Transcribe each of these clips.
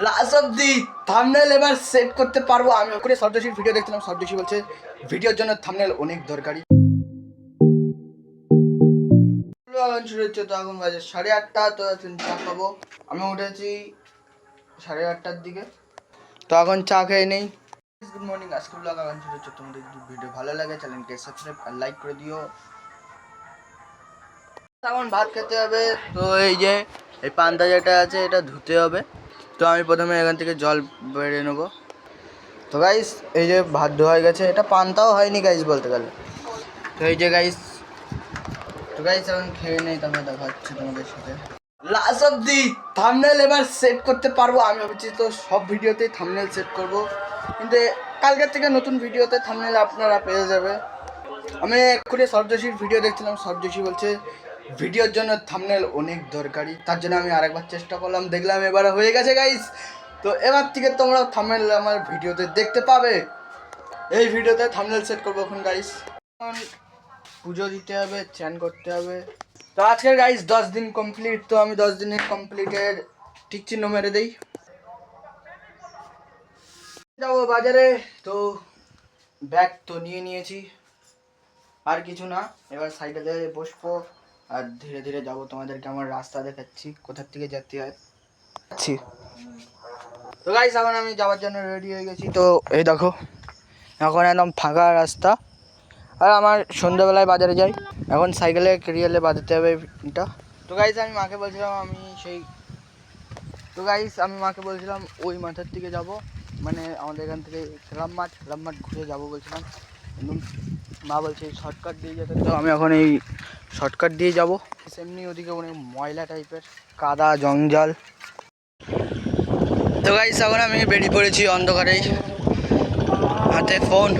Last অবধি thumbnail এবার set করতে পারবো। আমি ওখানে সর্বদেশীর ভিডিও দেখছিলাম, সর্বদেশী বলছে ভিডিওর জন্য থাম্বনেল অনেক দরকারি। শুরু হচ্ছে, তো এখন বাজে 8:30। তো এখন চা খাবো। আমি উঠেছি 8:30টার দিকে, তো এখন চা খেয়ে নেই। গুড মর্নিং, আজকে ব্লগ এখন শুরু হচ্ছে। তোমাদের যদি ভিডিও ভালো লাগে চ্যানেলকে সাবস্ক্রাইব আর লাইক করে দিও। এখন ভাত খেতে হবে। তো এই যে এই পান্তা যেটা আছে এটা ধুতে হবে। তো আমি প্রথমে এখান থেকে জল বেড়ে নেবো। তো গাইস এই যে ভাত ধোয়া হয়ে গেছে, এটা পান্তাও হয়নি গাইস বলতে গেলে। তো এই যে গাইস, তো গাইস এখন খেয়ে নেই, তারপরে দেখা হচ্ছে তোমাদের সাথে। লাস্ট অবধি থাম্বনেল এবার সেট করতে পারবো। আমি ভাবছি তো সব ভিডিওতেই থাম্বনেল সেট করব, কিন্তু কালকের থেকে নতুন ভিডিওতে থাম্বনেল আপনারা পেয়ে যাবে। আমি এক্ষুনি সর্বদেশীর ভিডিও দেখছিলাম, সর্বদেশী বলছে ভিডিওর জন্য থাম্বনেল অনেক দরকারি। তার জন্য আমি আরেকবার চেষ্টা করলাম, দেখলাম এবার হয়ে গেছে গাইস। তো এবার থেকে তোমরা থাম্বনেল আমার ভিডিওতে দেখতে পাবে। এই ভিডিওতে থাম্বনেল সেট করবো এখন গাইস। পুজো দিতে হবে, চান করতে হবে। তো আজকের গাইস 10 দিন কমপ্লিট। তো আমি 10 দিনের কমপ্লিটের টিক চিহ্ন মেরে দেই। যাবো বাজারে, তো ব্যাগ তো নিয়ে নিয়েছি, আর কিছু না। এবার সাইকেলে বসবো আর ধীরে ধীরে যাবো। তোমাদেরকে আমার রাস্তা দেখাচ্ছি, কোথার থেকে যেতে হয়। তো গাইস এখন আমি যাওয়ার জন্য রেডি হয়ে গেছি। তো এই দেখো এখন একদম ফাঁকা রাস্তা, আর আমার সন্ধ্যাবেলায় বাজারে যাই। এখন সাইকেলে কেরিয়ালে বাজাতে হবে এটা। তো গাইস আমি মাকে বলছিলাম মাকে বলছিলাম ওই মাথার দিকে যাব, মানে আমাদের এখান থেকে খেলাম মাঠ ঘুরে যাব বলছিলাম। মা বলছে শর্টকাট দিয়ে যেতে, তো আমি এখন এই শর্টকাট দিয়ে যাব। এমনি ওদিকে অনেক ময়লা টাইপের কাদা জঞ্জাল। তো গাইস এখন আমি বেরিয়ে পড়েছি অন্ধকারেই, হাতে ফোন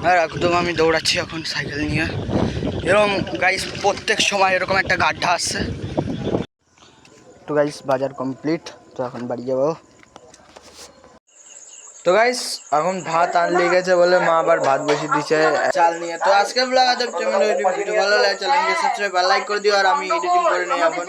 আর একদম আমি দৌড়াচ্ছি এখন সাইকেল নিয়ে। এরকম গাইস প্রত্যেক সময় এরকম একটা গাড্ডা আসছে। তো গাইস বাজার কমপ্লিট, তো এখন বাড়ি যাবো। তো গাইস এখন ভাত আনলে গেছে বলে মা আবার ভাত বসিয়ে দিচ্ছে চাল নিয়ে। তো আজকের ব্লগ ভিডিও ভালো লাগে চ্যানেলকে সাবস্ক্রাইব আর লাইক করে দিও, আর আমি এডিটিং করে নিই এখন।